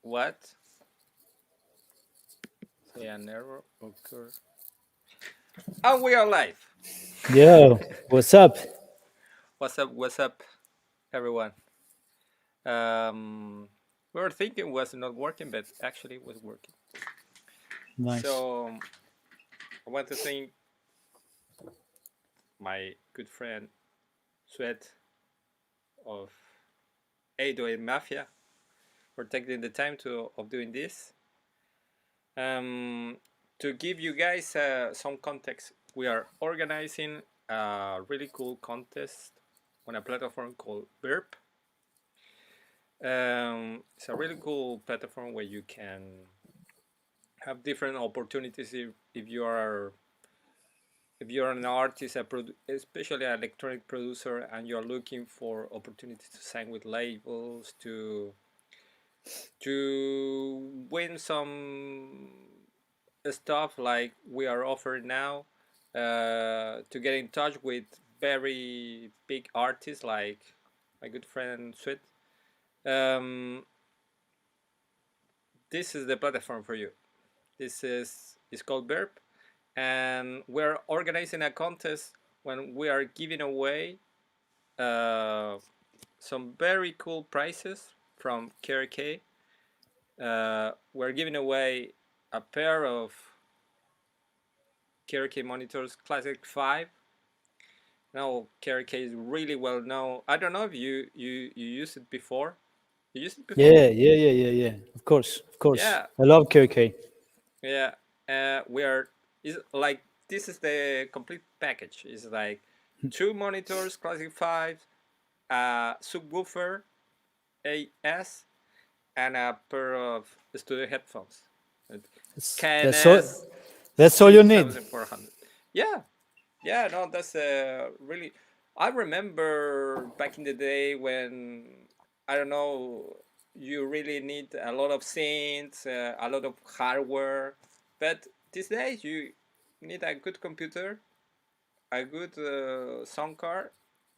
What? Say an error occurred. And we are live. Yo, what's up? What's up, everyone? We were thinking it was not working, but actually it was working. Nice. So I want to thank my good friend Swede of 808 Mafia for taking the time of doing this. To give you guys some context, we are organizing a really cool contest on a platform called VIRPP. It's a really cool platform where you can have different opportunities if you are an artist, especially an electronic producer, and you're looking for opportunities to sign with labels, to win some stuff like we are offering now, to get in touch with very big artists like my good friend Swede. This is the platform for you. This is called VIRPP, and we're organizing a contest when we are giving away some very cool prizes from KRK. We're giving away a pair of KRK monitors, Classic 5. Now KRK is really well known. I don't know if you used it before. You used it before? Yeah. Of course. Yeah. I love KRK. Yeah. Is like this is the complete package. It's like 2 monitors, Classic 5, subwoofer, AS, and a pair of studio headphones. That's all you need. 7400. Yeah, no, that's really. I remember back in the day when, I don't know, you really need a lot of synths, a lot of hardware, but these days you need a good computer, a good sound card,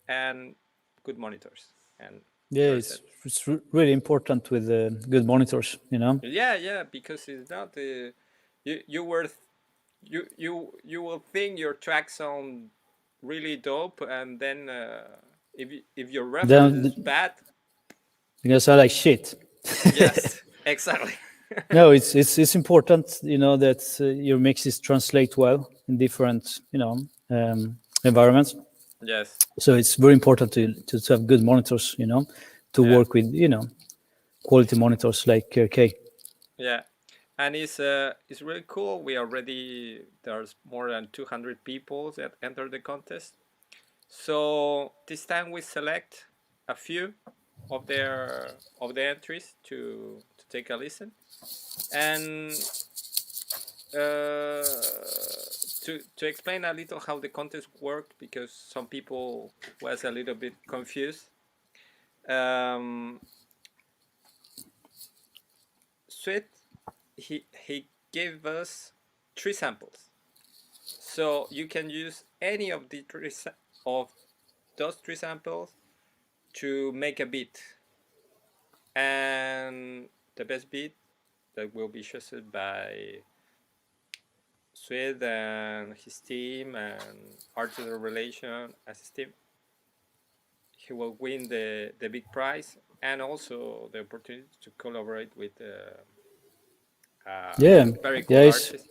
and good monitors. And Yeah, it's really important with good monitors, you know. Yeah, because it's not you will think your track sound really dope, and then if your reference is bad, because I like shit. Yes, exactly. No, it's important, you know, that your mixes translate well in different, environments. Yes. So it's very important to have good monitors, you know, to work with, quality monitors like KRK. Yeah, and it's really cool. There's more than 200 people that enter the contest. So this time we select a few of the entries to take a listen, and to explain a little how the contest worked, because some people was a little bit confused. Swede, he gave us 3 samples, so you can use any of those 3 samples to make a beat, and the best beat that will be chosen by Swede and his team and artistsandrelations as his team, he will win the big prize, and also the opportunity to collaborate with very cool artist.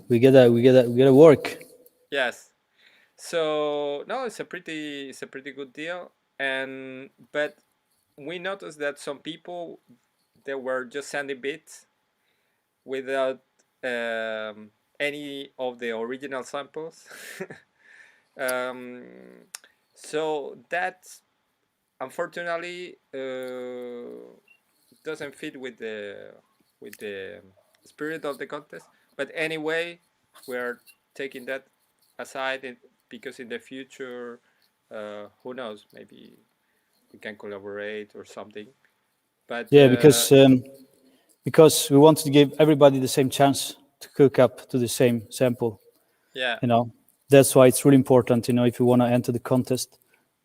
We gotta work. Yes. So no, it's a pretty good deal, but we noticed that some people, they were just sending beats without any of the original samples. So that unfortunately doesn't fit with the spirit of the contest. But anyway, we're taking that aside, because in the future, who knows, maybe we can collaborate or something. But because we want to give everybody the same chance to cook up to the same sample. Yeah, you know, that's why it's really important, you know, if you want to enter the contest,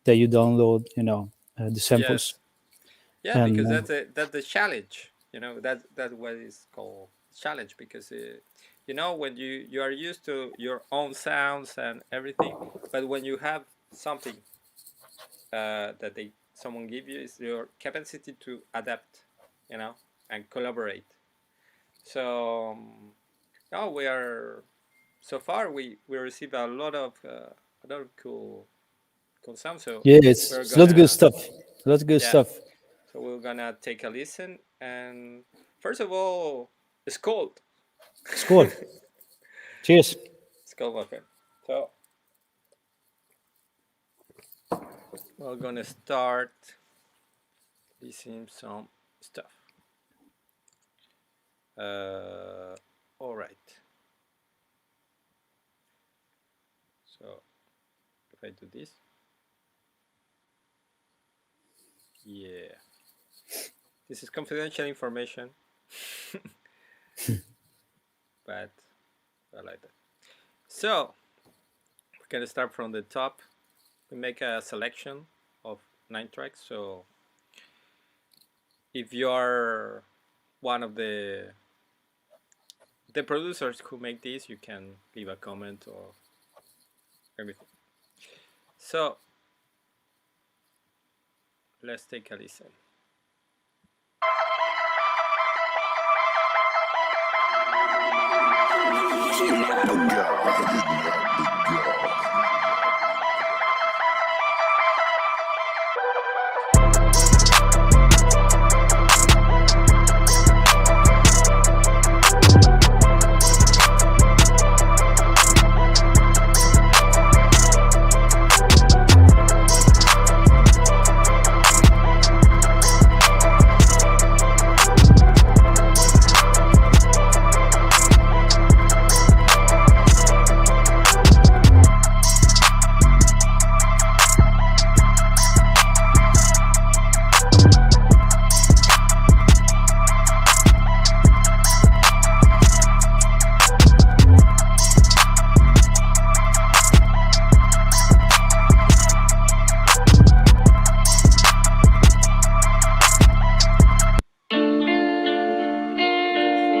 that you download, the samples. yes. Yeah, because that's the challenge. That's what is called challenge, because when you are used to your own sounds and everything, but when you have something that someone give you, is your capacity to adapt, and collaborate. So now we are so far we receive a lot of cool sounds. So Yeah, we're it's a lot of good gonna stuff. A lot of good yeah. stuff. So we're gonna take a listen, and first of all, it's cold. Skål. Cheers. It's cold, my friend. So we're gonna start listening some stuff. All right. So if I do this, yeah, this is confidential information, but I like that. So we're gonna start from the top. We make a selection of 9 tracks. So if you are one of the producers who make this, you can leave a comment or everything. So let's take a listen.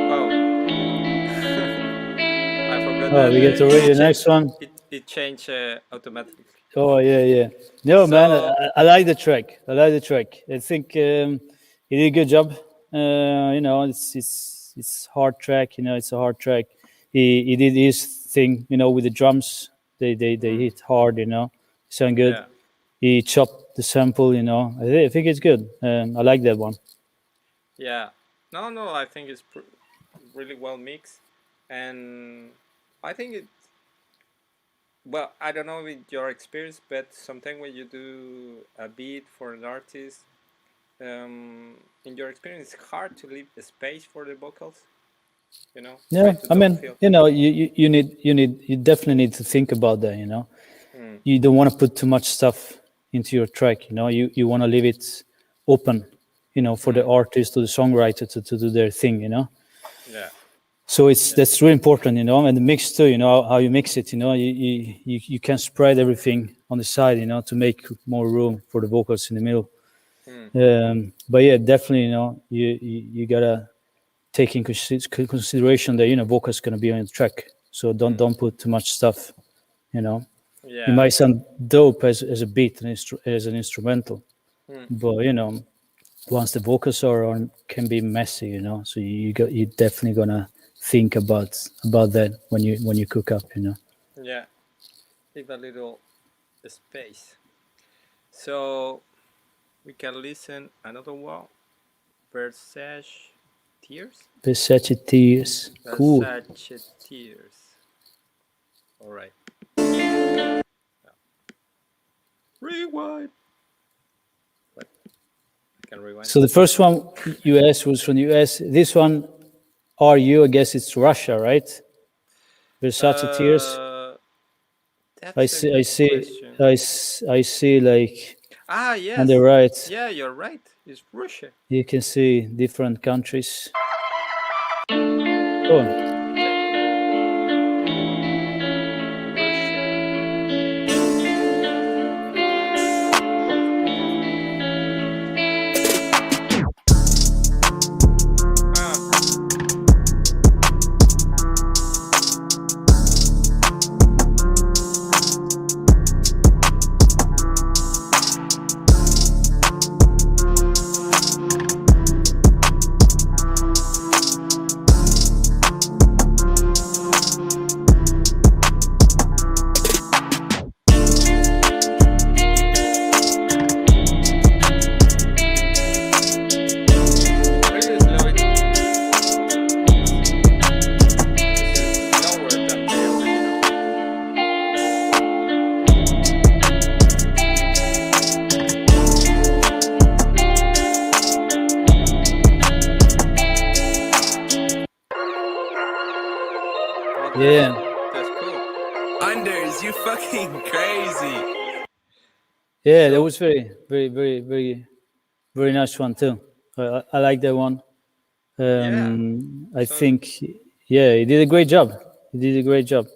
Wow. I forgot Oh, that we get already the next one. it changed automatically. Oh yeah, yeah. No, man, So I like the track. I like the track. I think he did a good job. It's hard track. It's a hard track. He did his thing. With the drums, they hit hard. Sound good. yeah, He chopped the sample. I think it's good. I like that one. yeah. No, I think it's really well mixed, and I think it. Well, I don't know with your experience, but sometimes when you do a beat for an artist, in your experience, it's hard to leave the space for the vocals. Try Yeah, to I don't mean, feel. you definitely need to think about that. Mm, You don't want to put too much stuff into your track. You want to leave it open. For the artist or the songwriter to do their thing. yeah. So that's really important. And the mix too. How you mix it. You can spread everything on the side. To make more room for the vocals in the middle. Mm, But yeah, definitely. You gotta take in consideration that vocals gonna be on the track. So don't put too much stuff. It yeah. might sound dope as a beat and as an instrumental, Mm, but once the vocals are on, can be messy. So you definitely gonna think about that when you cook up. yeah. Leave a little space. So we can listen another one. Versace Tears. Versace tears, cool. Versace Tears. All right. Rewind. What? I can rewind. So the first one US was from the US. This one, I guess it's Russia, right? Versace tears. I That's a see. I good see. question. I see. Like Ah, on the yes. right, Yeah, you're right. It's Russia. you can see different countries. Oh, Yeah, That's cool. Unders, you fucking crazy. yeah, that So was very nice one too. I like that one. yeah. I So think, yeah, he did a great job. He did a great job.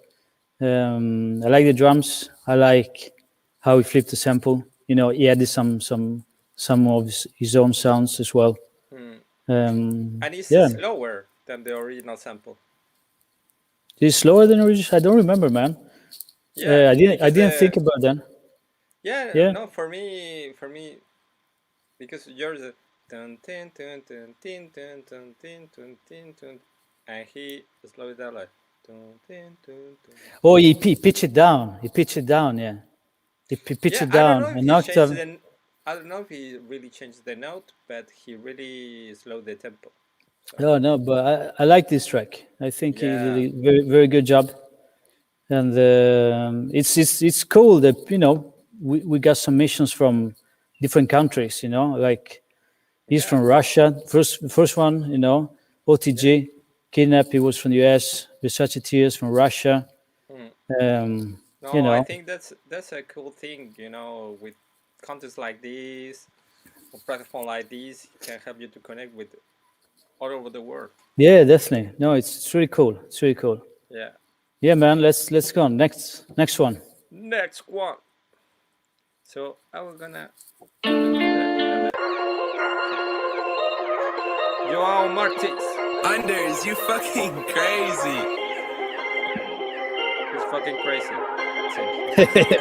I like the drums. I like how he flipped the sample. You know, he added some of his own sounds as well. hmm. And it's Yeah, slower than the original sample. he's slower than original. I don't remember, man. Yeah, I because didn't think about that. yeah, Yeah. no, for me, because yours is dun tin dun dun tin dun dun tin dun tin dun, and he slowed it down like dun tin dun dun. Oh, he pitched it down. He pitched it down. Yeah, he pitched Yeah, it I don't down know if an he changed octave. the, I don't know if he really changed the note, but he really slowed the tempo. So Oh no, but I like this track. I think he did yeah, a very good job, and it's cool that we got submissions from different countries. You know, like he's yeah, from Russia. First one, yeah. OTG, Kidnap. He was from the US. Versace Tears from Russia. Hmm. Um, you No, I know, think that's a cool thing, with contests like this or platform like this can help you to connect with all over the world. yeah, definitely. No, it's really cool. It's really cool. Yeah. Yeah, man. Let's go on. Next one. Next one. So I was gonna put that and that. Okay. Joao Martins. Unders, you fucking crazy. He's fucking crazy. Seems.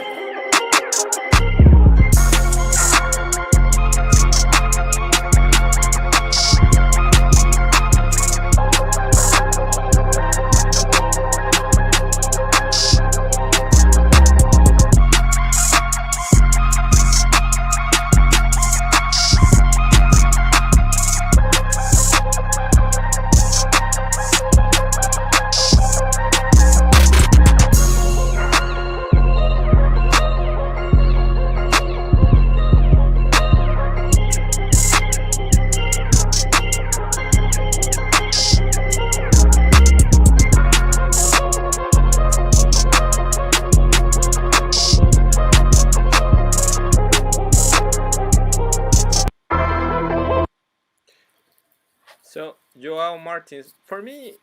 So Joao Martins. For me,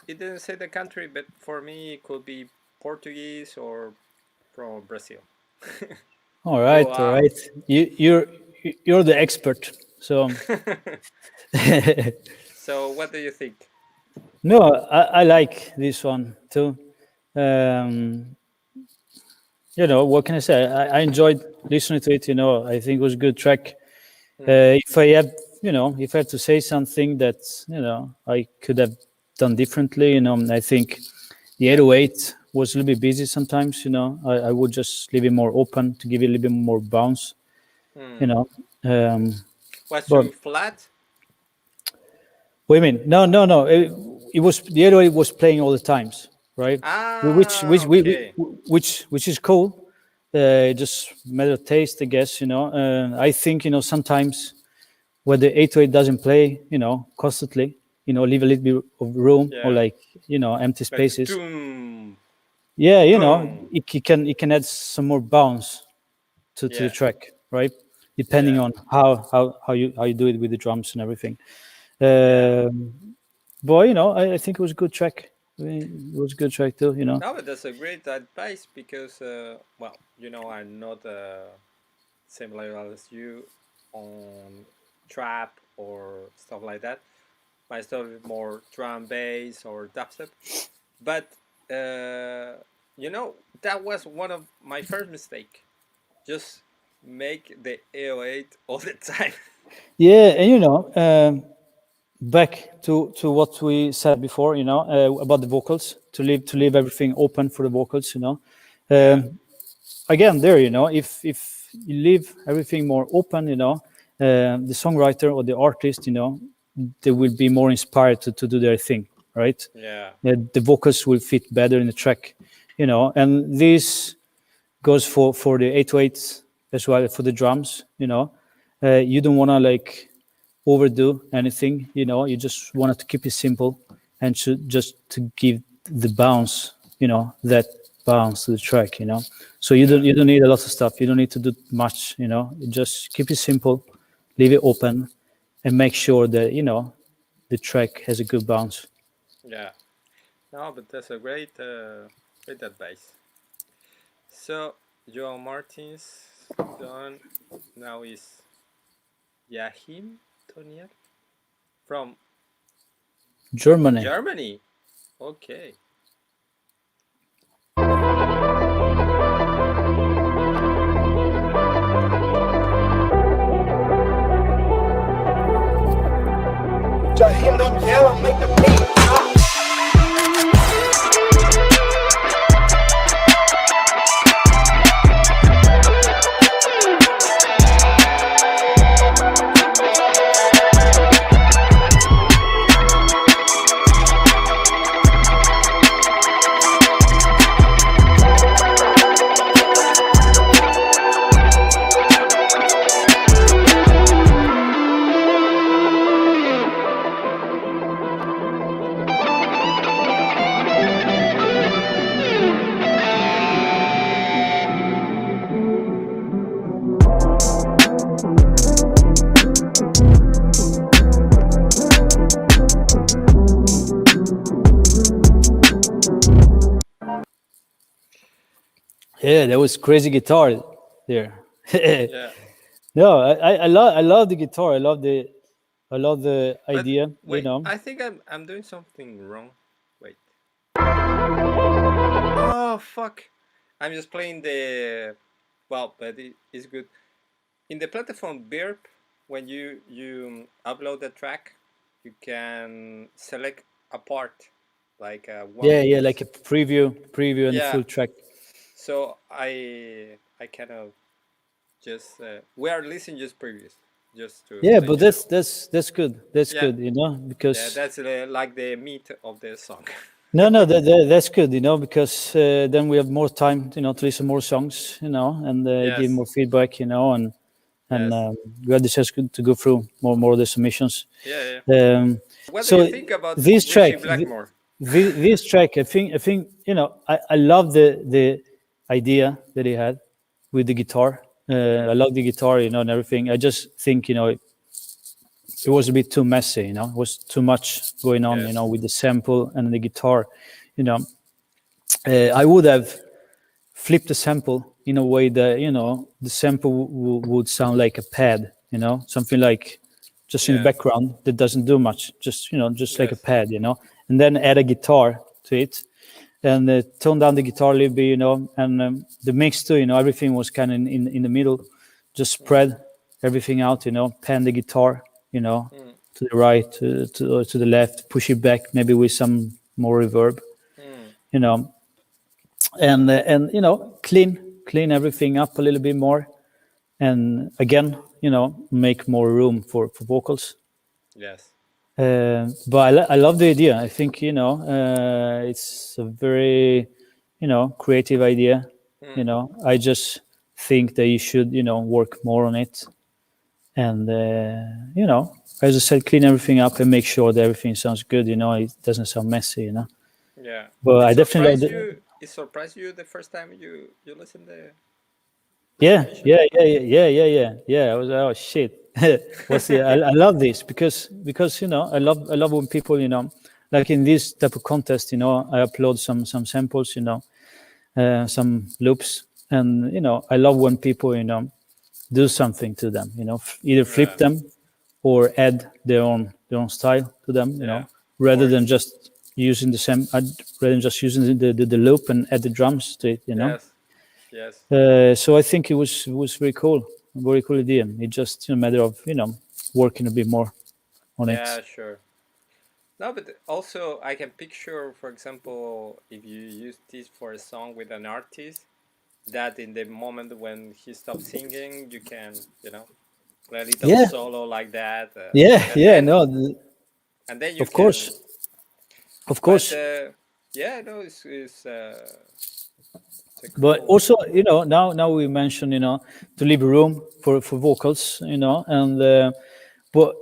it didn't say the country, but for me, it could be Portuguese or from Brazil. All right, all Joao. right. You're the expert. So So what do you think? no, I like this one too. Um, what can I say? I enjoyed listening to it. I think it was a good track. Hmm. If I have, if I had to say something that I could have done differently, I think the Yeah. 808 was a little bit busy sometimes. I would just leave it more open to give it a little bit more bounce. You Hmm. know, um, Was but too flat? what do you mean? No, no, no. It was the 808 was playing all the times, right? Which Ah, which okay. which is cool. Just matter of taste, I guess. I think sometimes where the 808 doesn't play, constantly, leave a little bit of room or Yeah. like empty Like spaces. doom, Yeah, boom. it can add some more bounce to the Yeah. track, right? Depending Yeah. on how you do it with the drums and everything. Yeah. Um, but I think it was a good track. It was a good track too. No, but that's a great advice because, well, I'm not same level as you on trap or stuff like that. My stuff is more drum bass or dubstep. But that was one of my first mistake. Just make the AO8 all the time. Yeah, and back to what we said before, about the vocals, to leave everything open for the vocals, Yeah. again there, if you leave everything more open, the songwriter or the artist, they will be more inspired to do their thing, right? Yeah. The vocals will fit better in the track, and this goes for the 808s as well, for the drums. You don't want to like overdo anything. You just want to keep it simple and just to give the bounce, that bounce to the track, So you don't need a lot of stuff. You don't need to do much, You just keep it simple, leave it open, and make sure that the track has a good bounce. Yeah. No, but that's a great advice. So Joe Martins done. Now is Yahim Toniel from Germany. Germany. Okay. Jahim don't ever make the beat. Yeah, that was crazy guitar there. Yeah. No, I love the guitar. I love the But idea. wait, I think I'm doing something wrong. Wait. Oh fuck! I'm just playing the. Well, but it's good. In the platform VIRPP, when you upload the track, you can select a part, like one Yeah, piece. like a preview and the Yeah. full track. So I kind of just we are listening just previous, just to Yeah, let but you know. that's good. That's Yeah. good, Yeah, because that's like the meat of the song. no, that's good, because then we have more time, to listen more songs, and give Yes. more feedback, and Yes. we had the chance to go through more of the submissions. Yeah, yeah. What do you So think about this Richie track, Blackmore? this track, I think, I love the idea that he had with the guitar. I love the guitar, and everything. I just think, it was a bit too messy, it was too much going on, Yes. with the sample and the guitar, I would have flipped the sample in a way that, the sample would sound like a pad, something like just in the Yes. background that doesn't do much, just like a Yes. pad, and then add a guitar to it, and tone down the guitar a little bit, and the mix too, everything was kind of in the middle, just spread everything out, pan the guitar, to the right, to the left, push it back, maybe with some more reverb, you know, and clean everything up a little bit more, and again, make more room for vocals. Yes. But I love the idea. I think it's a very creative idea. I just think that you should work more on it, and as I said, clean everything up and make sure that everything sounds good. It doesn't sound messy. Yeah. But It I definitely love surprised the, you. It surprised you the first time you listened the yeah, submission. yeah. I was like, oh shit, what's the? I love this because I love when people like in this type of contest I upload some samples some loops, and I love when people do something to them either flip Yeah. them or add their own style to them Yeah. rather Or than just using the same rather than just using the loop and add the drums to it yes. Yes. so I think it was very cool idea. It's just a matter of working a bit more on Yeah. it. Sure. No, but also I can picture, for example, if you use this for a song with an artist, that in the moment when he stops singing, you can, play a little Yeah, solo like that, and yeah, then no, you of can. course, of But course. yeah, no, it's a But cool. also, now we mentioned, to leave room for vocals, and but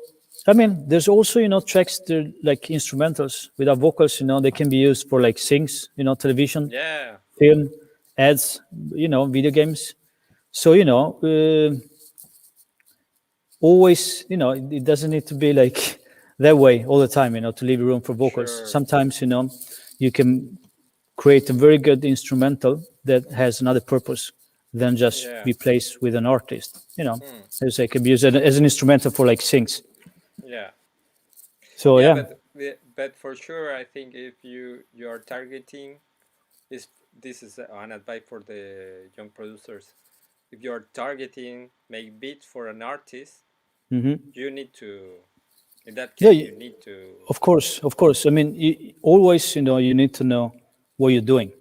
I mean, there's also, tracks that like instrumentals without vocals, they can be used for like sings, television, Yeah, film, ads, video games. So, always, it doesn't need to be like that way all the time, to leave room for vocals. sure. Sometimes, you can create a very good instrumental that has another purpose than just Yeah. be placed with an artist, Mm, as I can be used as an instrumental for like sings. yeah. So Yeah, yeah. but for sure, I think if you are targeting is this is an advice for the young producers. If you are targeting make beats for an artist, Hmm. you need to in that Yeah, case you need to of course, of course. I mean, always, you need to know what you're doing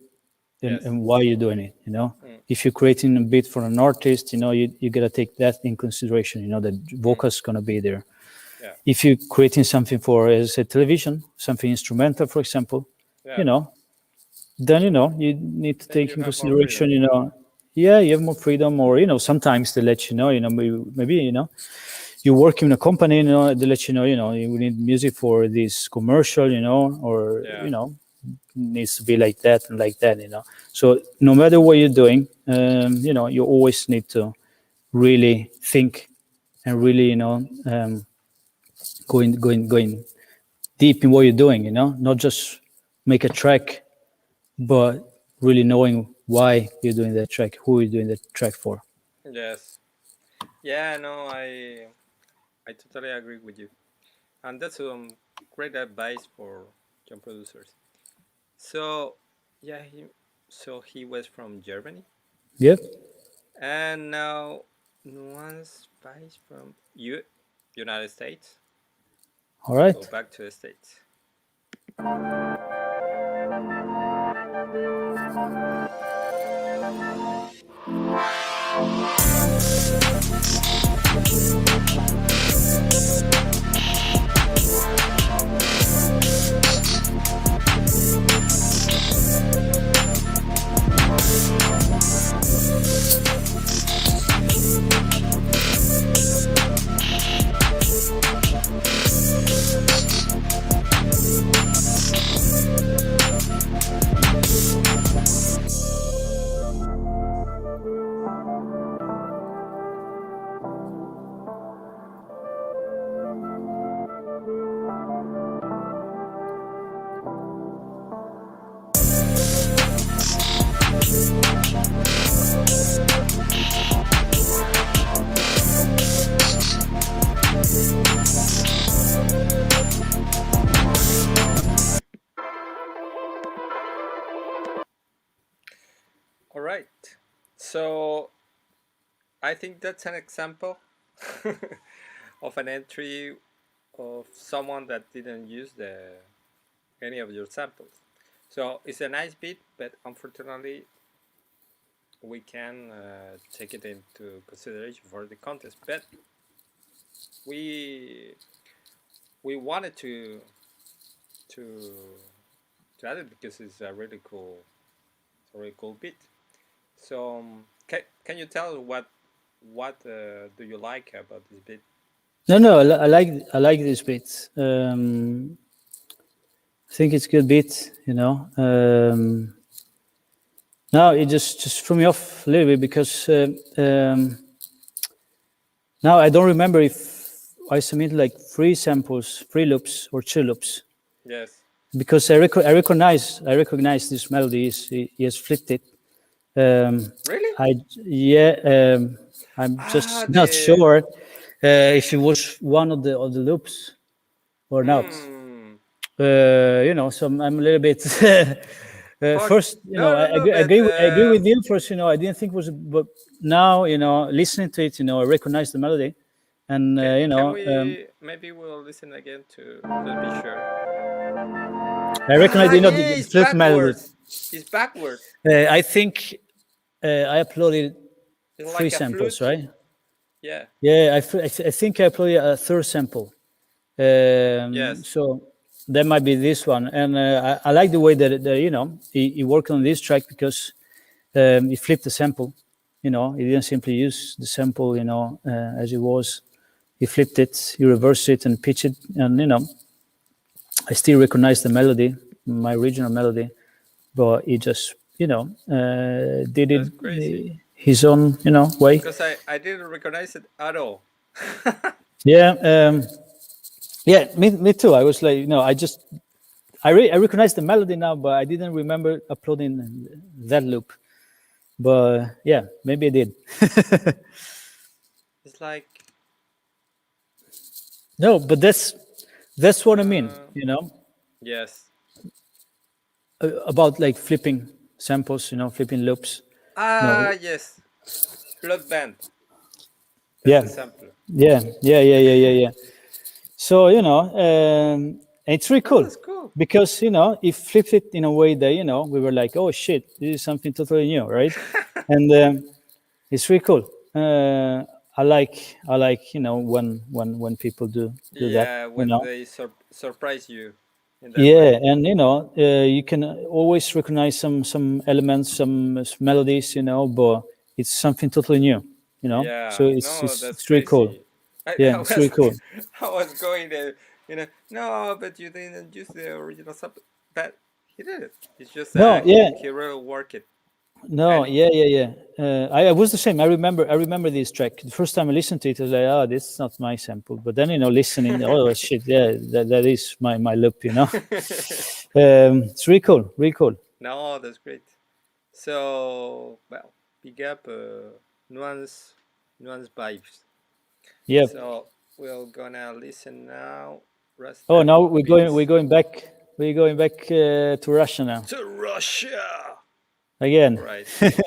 yes. and why you're doing it. Mm, If you're creating a beat for an artist, you gotta take that in consideration. The mm, vocals gonna be there. yeah. If you're creating something for, as a television, something instrumental, for example, Yeah. you know, then you need to Then take you in have more consideration. freedom. Yeah, you have more freedom, or sometimes they let maybe you work in a company, they let you need music for this commercial, or Yeah. needs to be like that and like that. So no matter what you're doing, you always need to really think and really going deep in what you're doing. Not just make a track, but really knowing why you're doing that track, who you're doing that track for. Yes. Yeah, no, I totally agree with you. And that's great advice for young producers. So, yeah, he was from Germany, Yep. and now Nuance Spice from United States. All right. Go back to the States. All right. So I think that's an example of an entry of someone that didn't use any of your samples. So it's a nice beat, but unfortunately, we can take it into consideration for the contest. But we we wanted to to add it because it's a really cool beat. So can you tell what do you like about this beat? No, I like this beat. I think it's a good beat. Now it just threw me off a little bit because now I don't remember if I submitted like 3 samples, 3 loops, or 2 loops. Yes. Because I recognize this melody. He has flipped it. Really? I'm Ah, just not the sure if it was one of the loops or not. hmm. So I'm a little bit. But First, no, no, no. I But agree with you. First, I didn't think it was, but now, listening to it, I recognize the melody, and can we maybe we'll listen again to be sure. I recognize, Ah, yeah, the it's flute melody. backwards. It's backwards. I think I uploaded It's 3 like a samples, flute. right? Yeah. Yeah, I think I uploaded a 3rd sample. Yes. So that might be this one, and I like the way that he worked on this track because he flipped the sample. He didn't simply use the sample, as it was, he flipped it, he reversed it, and pitched it, and I still recognize the melody, my original melody, but he just did it That's crazy. his own way. Because I didn't recognize it at all. Yeah, yeah, me too. I was like, I recognize the melody now, but I didn't remember uploading that loop. But yeah, maybe I did. It's like No, but that's what I mean. yes. About like flipping samples, flipping loops. Yes. Blood band. Yeah. That's the sampler. Yeah. So it's really cool. That's cool. Because he flipped it in a way that we were like, oh shit, this is something totally new, right? And it's really cool. I like when people do that. Yeah, when they surprise you. In that Yeah, way. and you can always recognize some elements, some melodies, but it's something totally new. Yeah. So No, that's it's really cool. crazy. I Yeah, it's really cool. I was going to, no, but you didn't use the original sub. But he did it. It's just No, yeah. he really worked it. No, And- yeah. I was the same. I remember this track. The first time I listened to it, I was like, "Oh, this is not my sample." But then, listening, oh shit, yeah, that is my loop. It's really cool, really cool. No, that's great. So, well, big up nuance vibes. Yeah. So we're gonna listen now. Oh, now Beats. we're going back. We're going back to Russia now To Russia. again. Right. She's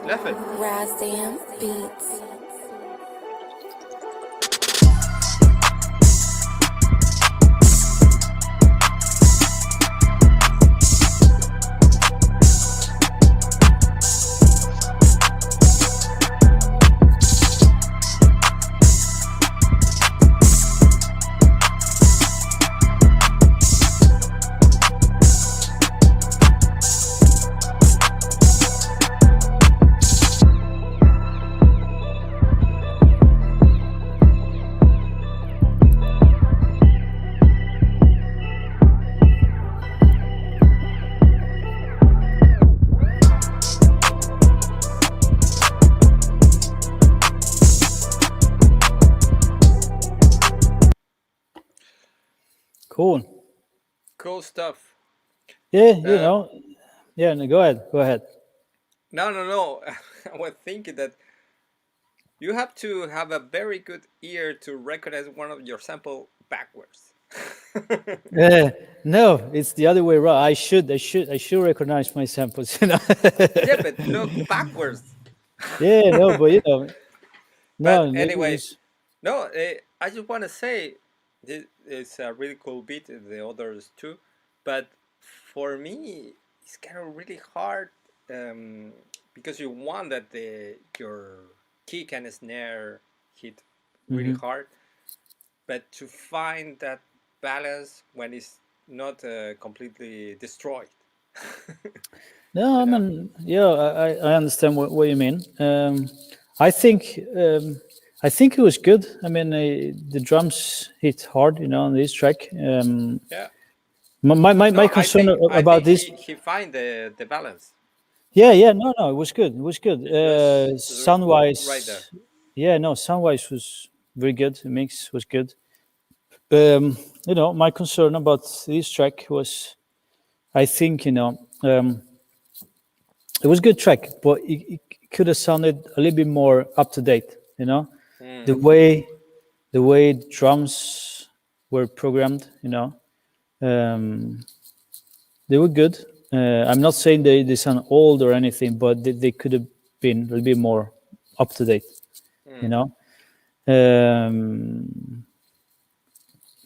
laughing. Razdam Beats. Cool. Cool stuff. Yeah, Yeah, no, go ahead. No. I was thinking that you have to have a very good ear to recognize one of your sample backwards. No, it's the other way around. I should recognize my samples. Yeah, but not backwards. Yeah, no, but no. But anyway, no, I just want to say this is a really cool beat. The others too, but for me, it's kind of really hard because you want that your kick and snare hit really hard, but to find that balance when it's not completely destroyed. No, I mean, yeah, I understand what you mean. I think it was good. I mean, the drums hit hard, on this track. Yeah. My concern about this. He find the balance. Yeah, no, it was good. It was good. It's just Sound-wise, right there. yeah, no, sound-wise was very good. The mix was good. My concern about this track was, I think, it was a good track, but it could have sounded a little bit more up to date. The way drums were programmed. They were good. I'm not saying they sound old or anything, but they could have been a little bit more up to date.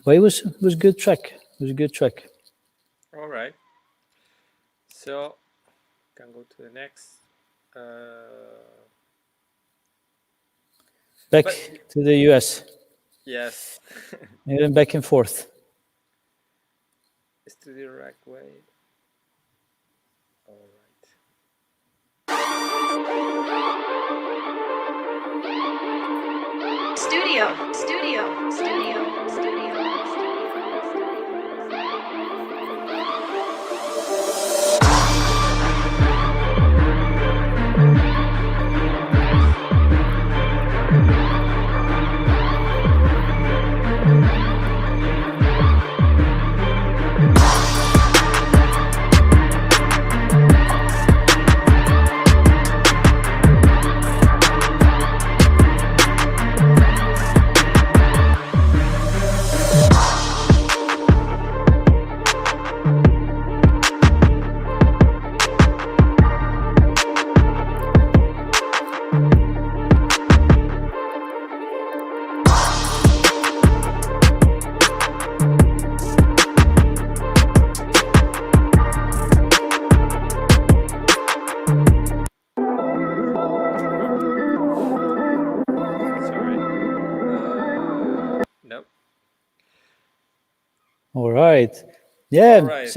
But it was a good track. It was a good track. All right. So, can go to the next. Back to the US. Yes. Even back and forth. Is to the right way. Oh. Sorry. Nope. All right. Yeah, All right.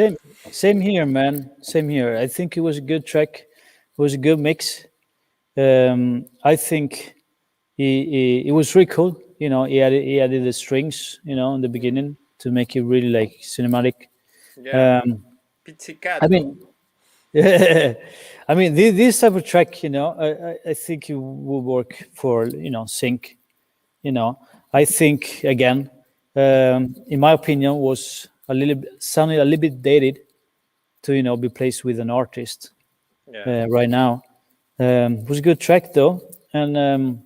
same here, man. Same here. I think it was a good track. It was a good mix. I think it was really cool. You know, he added the strings, you know, in the beginning to make it really like cinematic. Yeah. I Pizzicato. mean, I mean, this type of track, you know, I think it will work for, you know, sync. You know, I think again, in my opinion, was sounded a little bit dated to, you know, be placed with an artist Yeah. right now. It was a good track though, and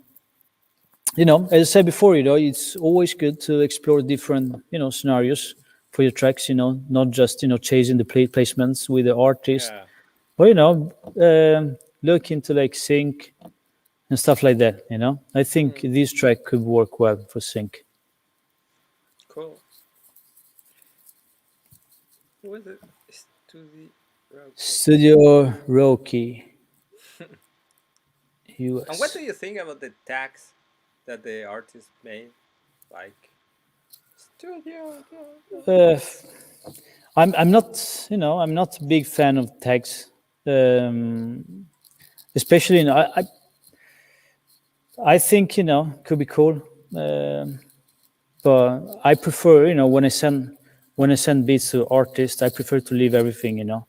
you know, as I said before, you know, it's always good to explore different, you know, scenarios for your tracks. You know, not just, you know, chasing the placements with the artist, Yeah. but you know, look into like sync and stuff like that. You know, I think this track could work well for sync. Cool. Who was it? Studio. Studio Roki, And what US. do you think about the tags that the artist made? Like studio. Uh, I'm not, you know, I'm not a big fan of tags, especially, you know, I think, you know, could be cool, but I prefer, you know, when I send beats to artists, I prefer to leave everything, you know,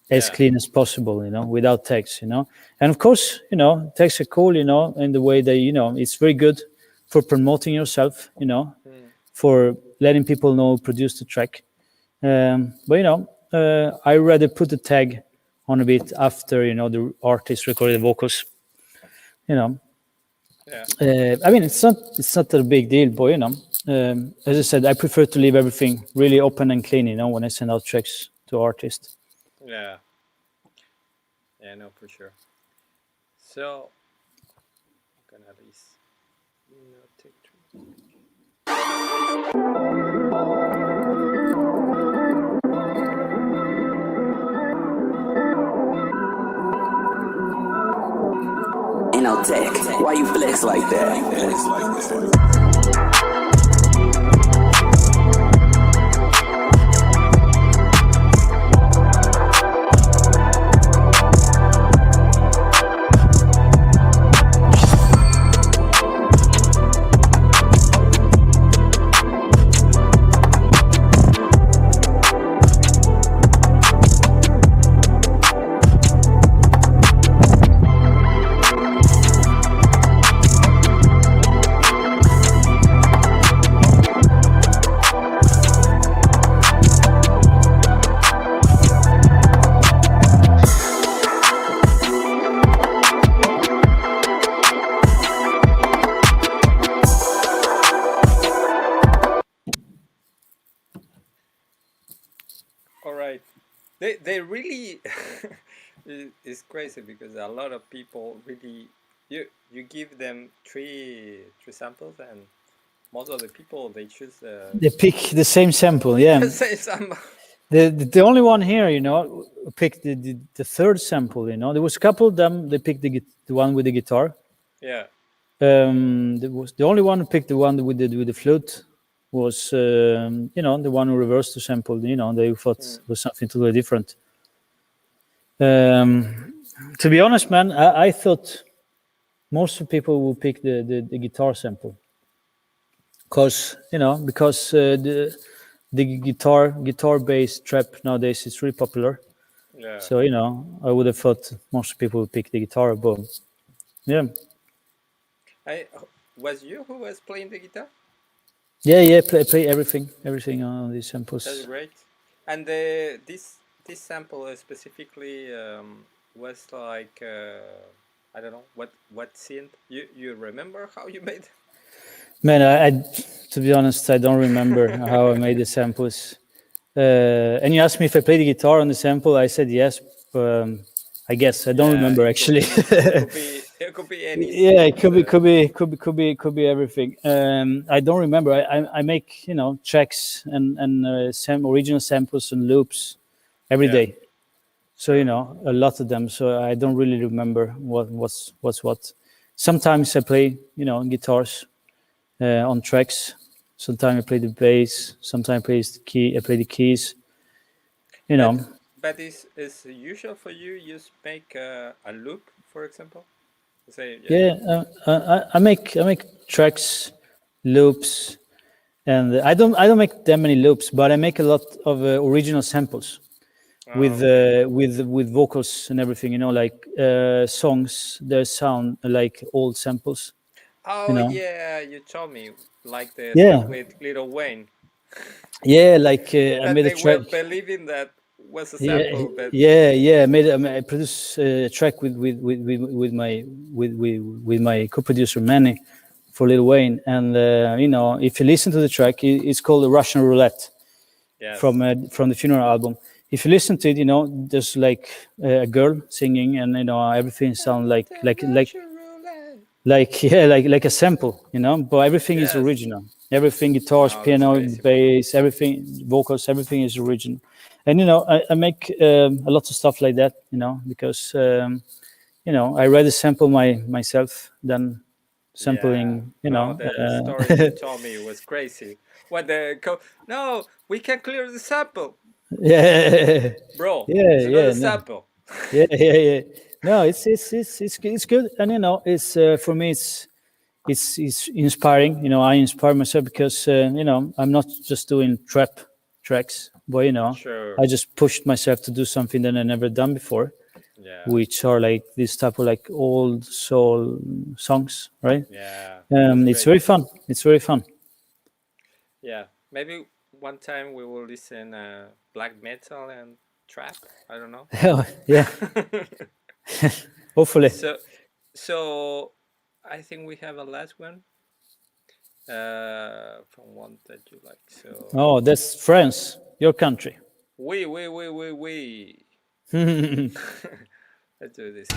as Yeah. clean as possible, you know, without tags, you know. And of course, you know, tags are cool, you know, in the way that, you know, it's very good for promoting yourself, you know, for letting people know who produced the track. But you know, I rather put the tag on a bit after, you know, the artist recorded the vocals. You know, Yeah. I mean, it's not a big deal, but you know, as I said, I prefer to leave everything really open and clean. You know, when I send out tracks to artists. Yeah. Yeah, no, for sure. So I'm gonna at least take Ain't no tech. Why you flex like that? All right. They really it's crazy because a lot of people really you give them three samples and most of the people they choose They pick the same sample, yeah. say some The only one here, you know, picked the third sample. You know, there was a couple of them. They picked the one with the guitar. yeah. There was the only one who picked the one with the flute was you know, the one who reversed the sample. You know, they thought was something totally different. To be honest, man, I thought most of the people will pick the guitar sample. because the guitar based trap nowadays is really popular. Yeah. So I would have thought most people would pick the guitar, but yeah, Was you who was playing the guitar? yeah, play everything on these That's samples. great. And this sample specifically was like I don't know what synth. You remember how you made? Man, I to be honest, I don't remember how I made the samples. And you asked me if I played the guitar on the sample. I said yes, but I guess I don't remember actually. It could be any. Yeah, it synth, could be everything. I don't remember. I make tracks and some original samples and loops every Yeah. day. So a lot of them. So I don't really remember what's what. Sometimes I play guitars on tracks. Sometimes I play the bass. Sometimes I play the keys. But is usual for you? You make a loop, for example. Say Yeah, I make tracks, loops, and I don't make that many loops, but I make a lot of original samples with vocals and everything. Like songs that sound like old samples. Oh yeah, you told me like the Yeah, stuff with Little Wayne yeah. Like I that made a they were track. believing that was a Yeah, sample, but yeah. I produced a track with my co-producer Manny for Lil Wayne, and if you listen to the track, it's called Russian Roulette yes, from the Funeral album. If you listen to it, there's like a girl singing, and everything sounds like a sample, but everything is yes. original. Everything, guitars, Oh, that's piano, crazy. bass, everything, vocals, everything is original. And I make a lot of stuff like that, because I rather sample myself than sampling. No, the story you told me was crazy. What No, we can clear the sample, Yeah, bro. It's not yeah, a no, sample. yeah. No, it's good, and it's for me it's inspiring. I inspire myself because I'm not just doing trap tracks, but Sure. I just pushed myself to do something that I never done before, Yeah. which are like this type of like old soul songs, right? Yeah. It's very fun. It's very fun. Yeah. Maybe one time we will listen black metal and trap. I don't know. Yeah, hopefully. So I think we have a last one from one that you like. So Oh, that's France, your country. we. Let's do this.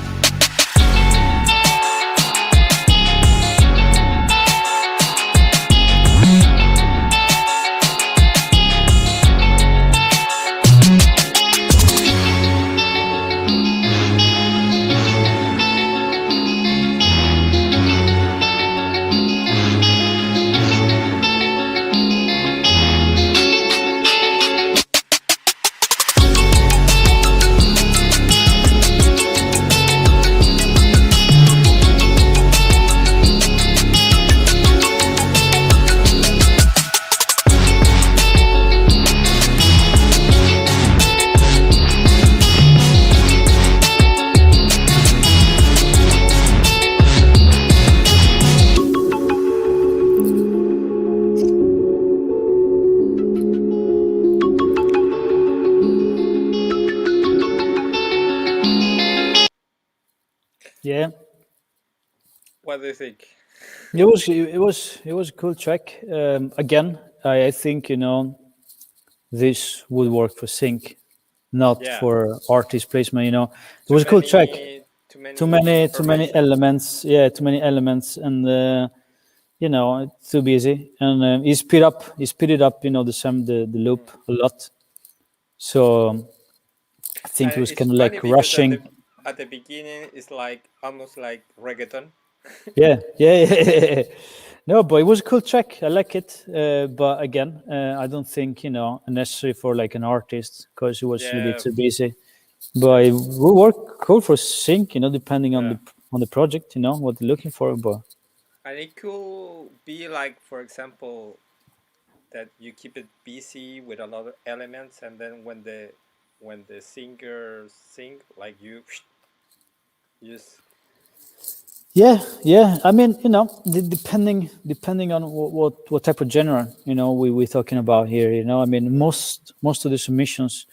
Yeah. What do you think? It was a cool track. Again, I think this would work for sync, not Yeah. for artist placement. It was a cool track. Too many elements. Yeah, too many elements, and too busy. And he speed it up. The loop a lot. So I think it was kind of like rushing. At the beginning, it's like almost like reggaeton. Yeah. No, but it was a cool track. I like it. But again, I don't think necessary for like an artist because it was a little bit too busy. But it will work cool for sync, depending on the project, what they're looking for. But And it could be like, for example, that you keep it busy with a lot of elements, and then when the singer sing, like you just Yeah. I mean, depending on what type of genre we're talking about here. I mean, most of the submissions,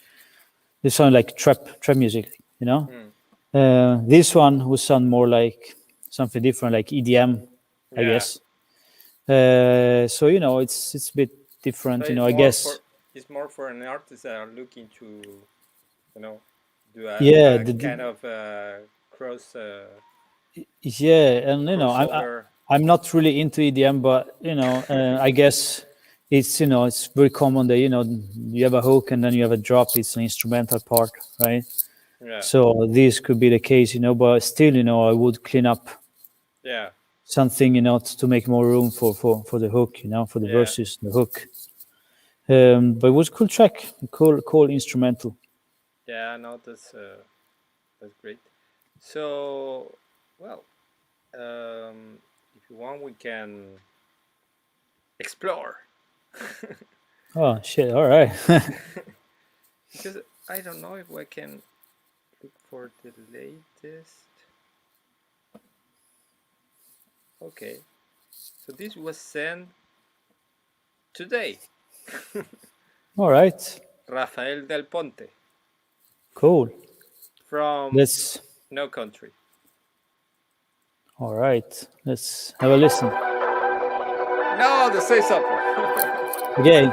they sound like trap music. mm, This one would sound more like something different, like EDM, I yeah. guess. So it's a bit So different. I guess. it's more for an artist that are looking to, do Yeah, a kind of yeah, and crossover. I'm not really into EDM, but I guess it's very common that you have a hook and then you have a drop. It's an instrumental part, right? Yeah, So this could be the case, but still, I would clean up yeah, something, to make more room for the hook, for the yeah, verses, the hook. But it was a cool track, a cool instrumental. yeah. No, that's great. So, well, if you want, we can explore. Oh shit! All right. Because I don't know if I can look for the latest. Okay, so this was sent today. All right. Rafael del Ponte Cool. from Let's. No Country. All right. Let's have a listen. No, the say something. Okay.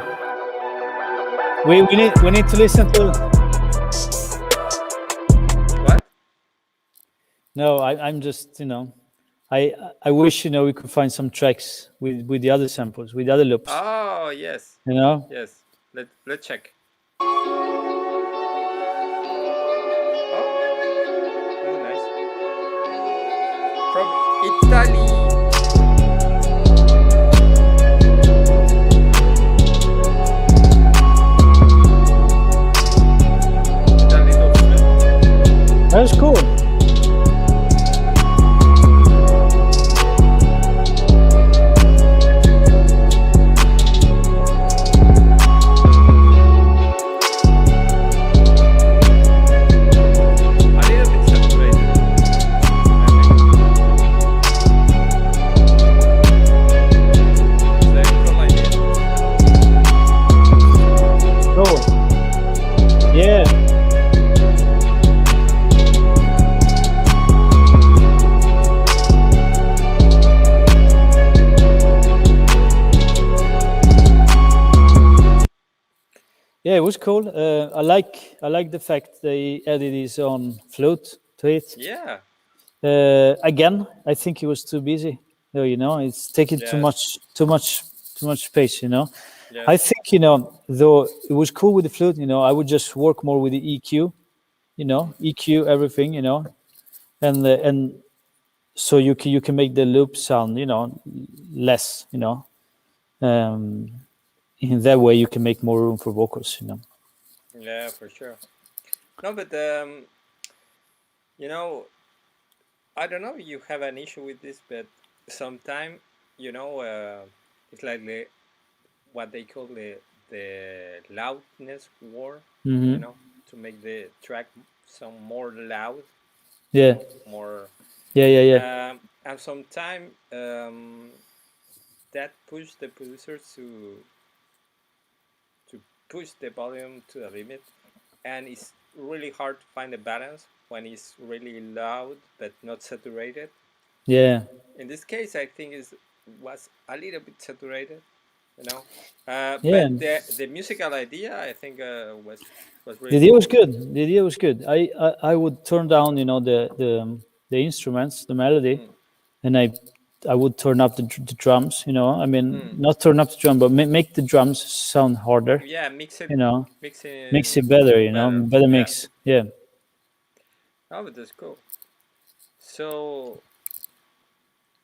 We need to listen to. What? No, I'm just I wish we could find some tracks with the other samples, with the other loops. Oh yes, yes. Let's check. Oh, nice. From Italy. That's cool. Yeah, it was cool. I like the fact they added his own flute to it. Yeah. Again, I think he was too busy. It's taking too much space. Yes. I think though it was cool with the flute. I would just work more with the EQ. EQ everything. And so you can make the loop sound less. In that way, you can make more room for vocals. Yeah, for sure. No, but I don't know if you have an issue with this, but sometimes it's like what they call the loudness war. Mm-hmm. To make the track sound more loud. Yeah. More. Yeah. And sometimes that push the producers to push the volume to the limit, and it's really hard to find a balance when it's really loud but not saturated. Yeah. In this case, I think it was a little bit saturated, Yeah. But the musical idea, I think, was really. The idea was good. The idea was good. I would turn down, the instruments, the melody, and I would turn up the drums. I mean, not turn up the drum, but make the drums sound harder. Yeah, mix it. Mix it better. Better mix. Yeah. Oh, but that's cool. So,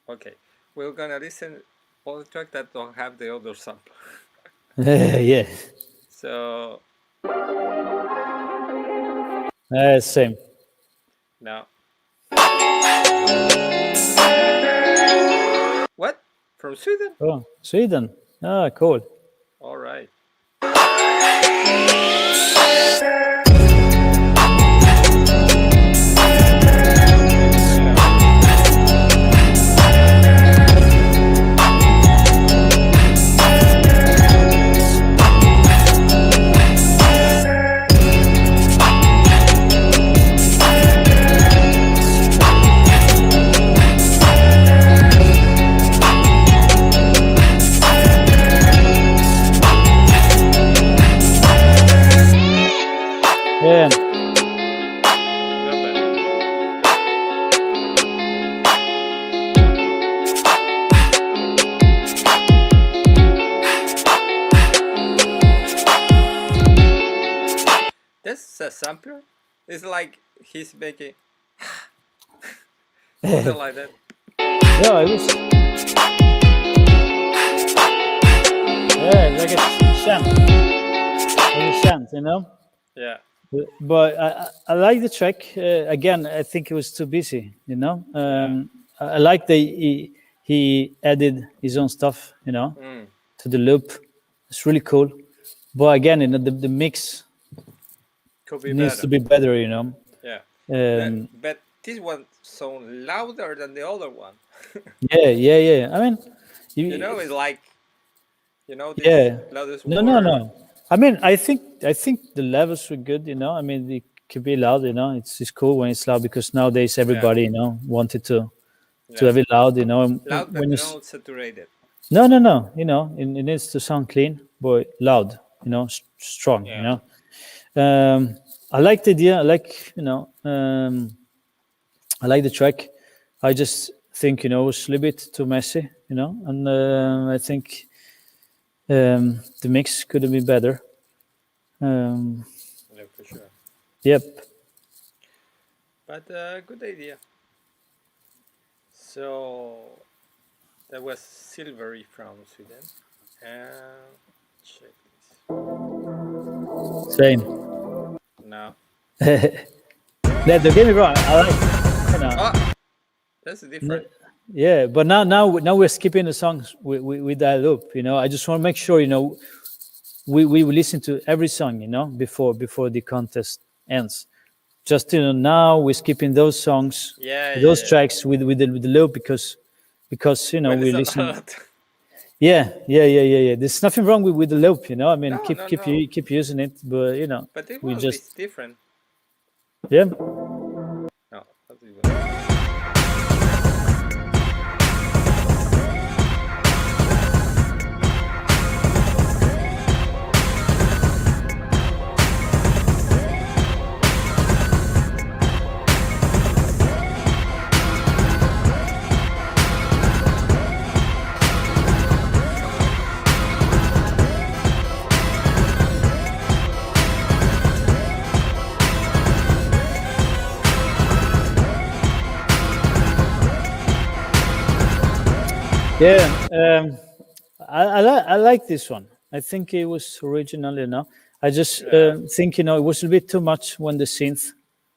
okay, we're gonna listen all the track that don't have the other sample. Yeah. So. Same. No. What? From Sweden. Oh, Sweden. Ah, cool. All right. Yeah. Not bad. This a sampler. It's like he's making something like that. Yeah, it was. Yeah, like a chant. Like a chant, you know? Yeah. But I like the track. Again, I think it was too busy, you know? I like that he added his own stuff, you know, to the loop. It's really cool. But again, you know, the mix Could be needs better. to be better, you know? Yeah. But But this one sounds louder than the other one. yeah. I mean, You know, it's like, this yeah. loudest No. water. I mean, I think the levels were good. You know, I mean, it could be loud. You know, it's cool when it's loud because nowadays everybody, you know, wanted to have it loud. You know, and Loud, but when you not saturated. no. You know, it needs to sound clean, but loud. You know, strong. Yeah. You know, I like the idea. I like I like the track. I just think, you know, it was a little bit too messy. You know, and I think. The mix could have been better. Yeah, for sure. Yep. But good idea. So that was Silvery from Sweden. And check this. Same. No. Don't get me wrong. I like, you know, Oh, that's different. yeah. But now we're skipping the songs with that loop. You know, I just want to make sure, you know, we listen to every song, you know, before the contest ends. Just, you know, now we're skipping those songs, those tracks with the loop because you know, When we it's a listen. lot. Yeah. There's nothing wrong with the loop, you know. I mean, No, keep no, keep no. keep using it, but you know, But it we was just different. yeah. No, not even. Yeah, I like this one. I think it was original, you know. I just think, you know, it was a bit too much when the synth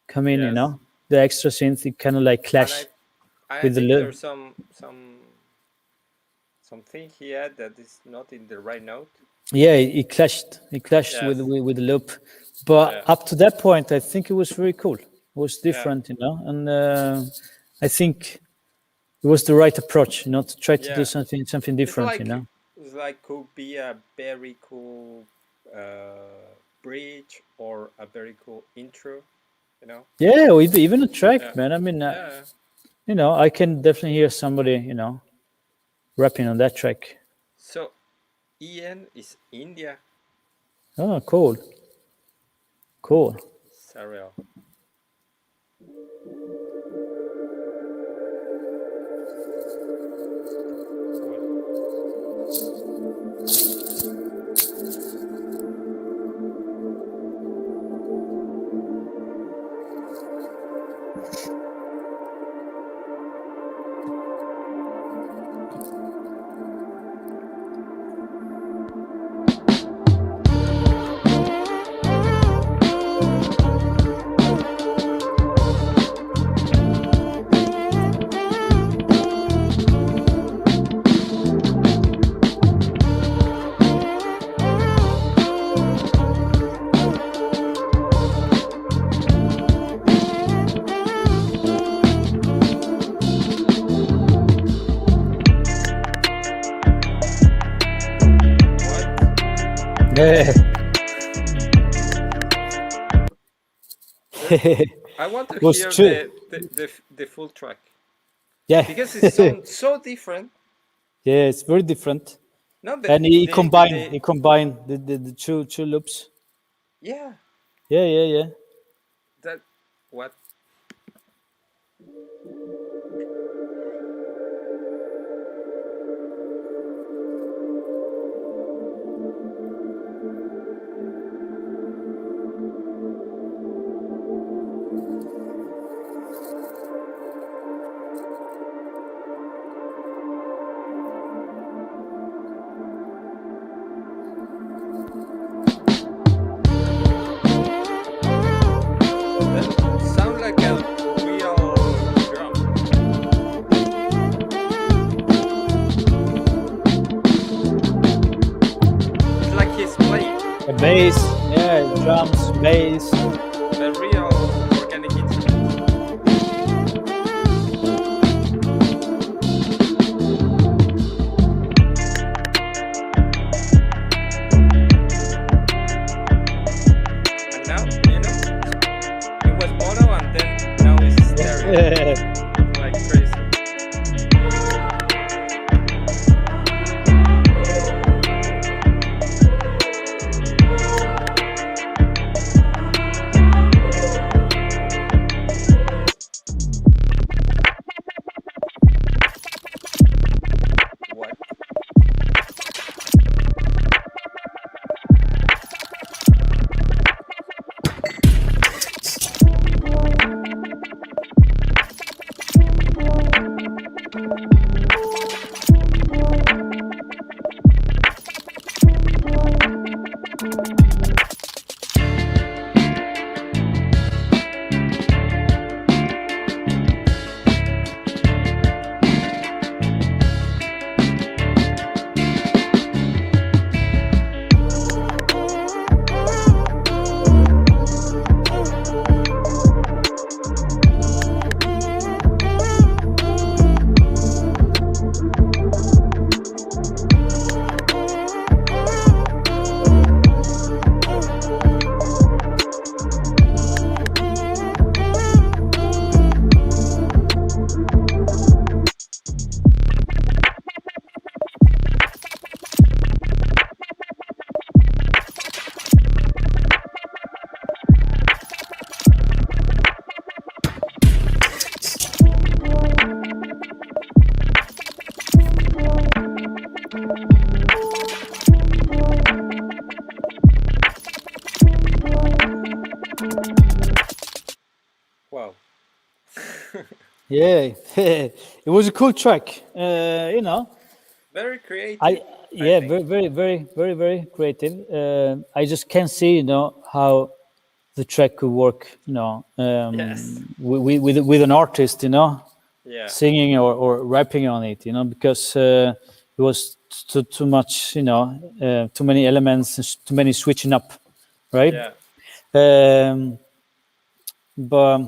come in, you Yes. know. The extra synth, it kind of like And clash I with the think loop. there's something he had that is not in the right note. Yeah, it clashed. It clashed Yes. with the loop. But Yeah. up to that point, I think it was very cool. It was different, you know. And I think it was the right approach, you know, to try to do something different, you know. It's like could be a very cool bridge or a very cool intro, you know. Yeah, or even a track, Yeah. man. I mean, Yeah. you know, I can definitely hear somebody, you know, rapping on that track. So Ian is India. Oh, cool. Cool. Serial. Yeah. I want to Was hear true. the full track Yeah. because it sounds so different. Yeah, it's very different. No, but And he combined the he combined the two loops. yeah, Yeah. that what that sound like a real drum. It's like he's playing A bass, yeah, drums, bass. the real organic instrument. And now, it was mono and then now it's stereo. Like crazy. What? Wow. Yeah, it was a cool track. Very creative, I I yeah, think. very creative. I just can't see, how the track could work, Yes. with an artist, Yeah. singing or rapping on it, because it was too much, too many elements, and too many switching up, right? Yeah. Um, but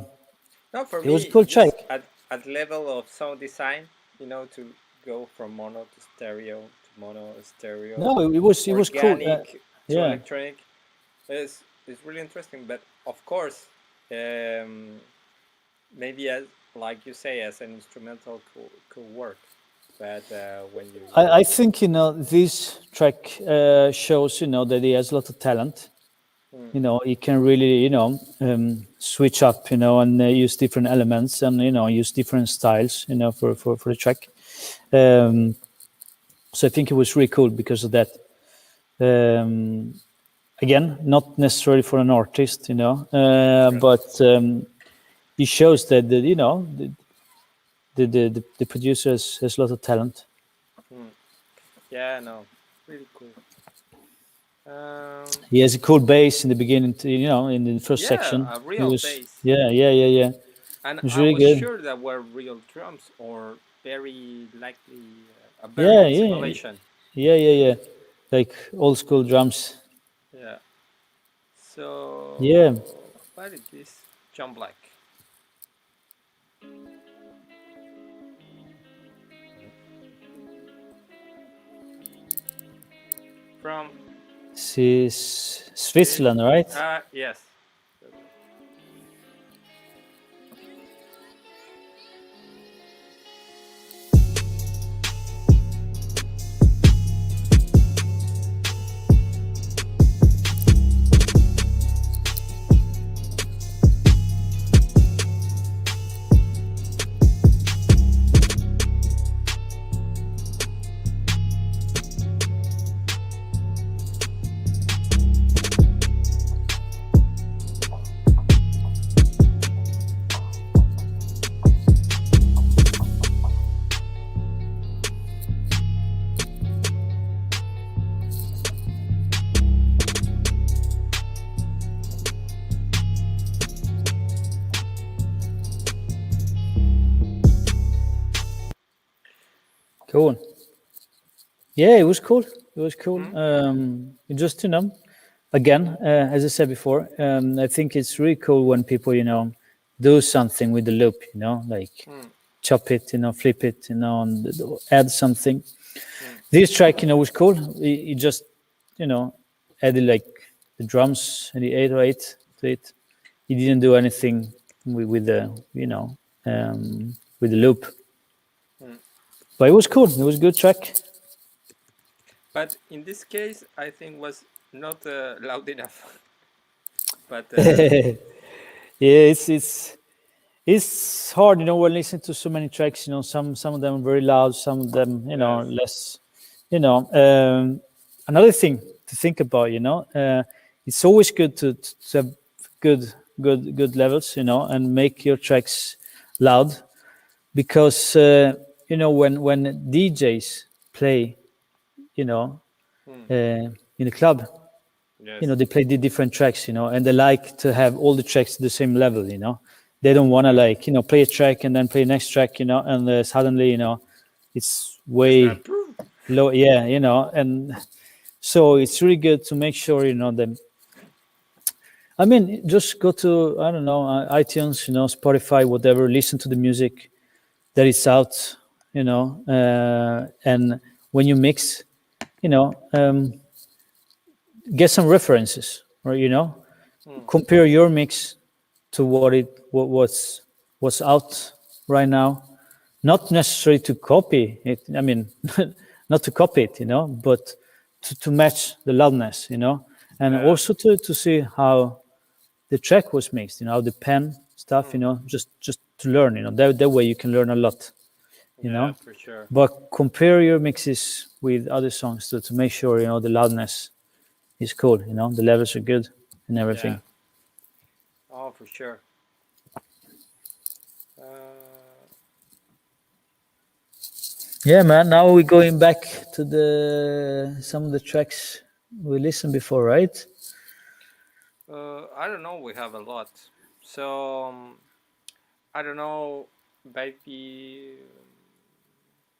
No, for it was a me, cool track. just at level of sound design, to go from mono to stereo to mono stereo, No, it was cool. organic to Yeah. electronic is really interesting. But of course, um, maybe as like you say, as an instrumental could work. But when you I think this track shows that he has a lot of talent. He can really switch up, and use different elements, and use different styles, for the track. So I think it was really cool because of that. Again, not necessarily for an artist, but it shows that the producer has a lot of talent. yeah, no, really cool. He has a cool bass in the beginning, in the first Yeah, section. a It real was, bass. yeah. And It was I really was good. sure that were real drums or very likely a very Yeah, good yeah, simulation. yeah. Like old school drums. Yeah. So Yeah, what is this? John Black. From Switzerland, right? Yes. Cool. Yeah, it was cool. It was cool. Mm. Just again, as I said before, I think it's really cool when people do something with the loop. Like Mm. chop it, flip it, and add something. Mm. This track, was cool. He just, added like the drums and the 808 to it. He didn't do anything with the, with the loop. Mm. But it was cool. It was a good track. But in this case, I think was not loud enough. But Yeah, it's hard, when listening to so many tracks. Some of them are very loud, some of them, yes. less. Another thing to think about, it's always good to have good levels, and make your tracks loud, because when DJs play, Mm. in a club, Yes. they play the different tracks, and they like to have all the tracks the same level, they don't want to like, play a track and then play next track, and suddenly, it's It's not way low. Yeah, and so it's really good to make sure, that, I mean, just go to, I don't know, iTunes, Spotify, whatever, listen to the music that is out, and when you mix, get some references, or, compare your mix to what's out right now. Not necessarily to copy it. I mean, not to copy it, but to match the loudness, and yes. also to see how the track was mixed, how the pen stuff, Mm. just to learn, that way you can learn a lot, Yeah, for sure. but compare your mixes with other songs to make sure, the loudness is cool, the levels are good and Yeah. everything. Oh, for sure. Yeah, man. Now we're going back to the some of the tracks we listened before, right? I don't know. We have a lot. So I don't know. Maybe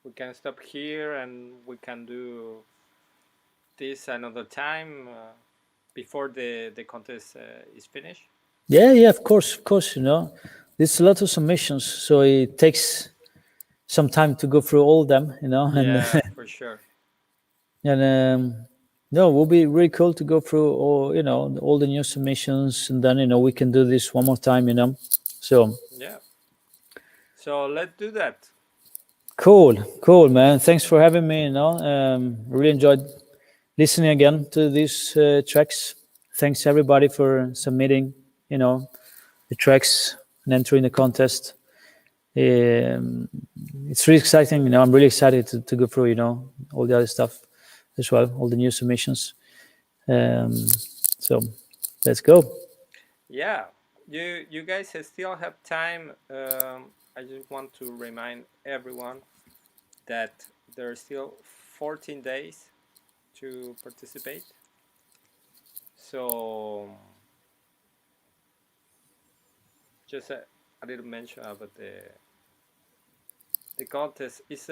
we can stop here and we can do this another time before the contest is finished. Yeah, of course. There's a lot of submissions, so it takes some time to go through all of them, and Yeah, for sure. and no, it will be really cool to go through all the new submissions, and then we can do this one more time, So Yeah. So let's do that. cool, man. Thanks for having me. Really enjoyed listening again to these tracks. Thanks everybody for submitting, the tracks and entering the contest. It's really exciting. I'm really excited to go through, all the other stuff as well, all the new submissions. So let's go. Yeah. You guys still have time. I just want to remind everyone that there are still 14 days to participate. So just a little mention about the contest is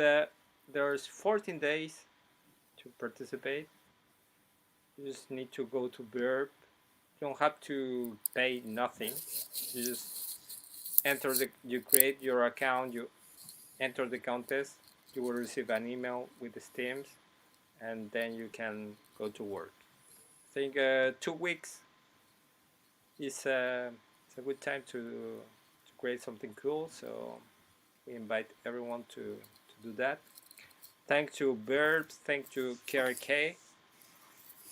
there's 14 days to participate. You just need to go to VIRPP. You don't have to pay nothing. You just you create your account, you enter the contest, you will receive an email with the stems, and then you can go to work. think 2 weeks is it's a good time to create something cool. So we invite everyone to do that. Thanks to VIRPP, thanks to KRK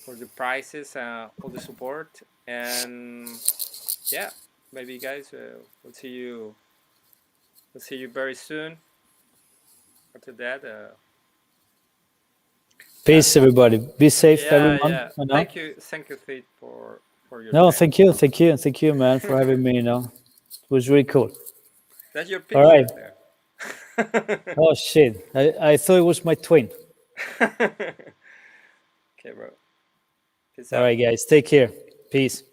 for the prizes, all the support, and yeah, maybe guys, we'll see you very soon. After that, Peace, everybody. Be safe, yeah, everyone. yeah. You know? Thank you, Faith, for your No, time. thank you, man, for having me. You know, it was really cool. That's your All picture right. there. Oh shit! I thought it was my twin. Okay, bro. Peace All out. right, guys. Take care. Peace.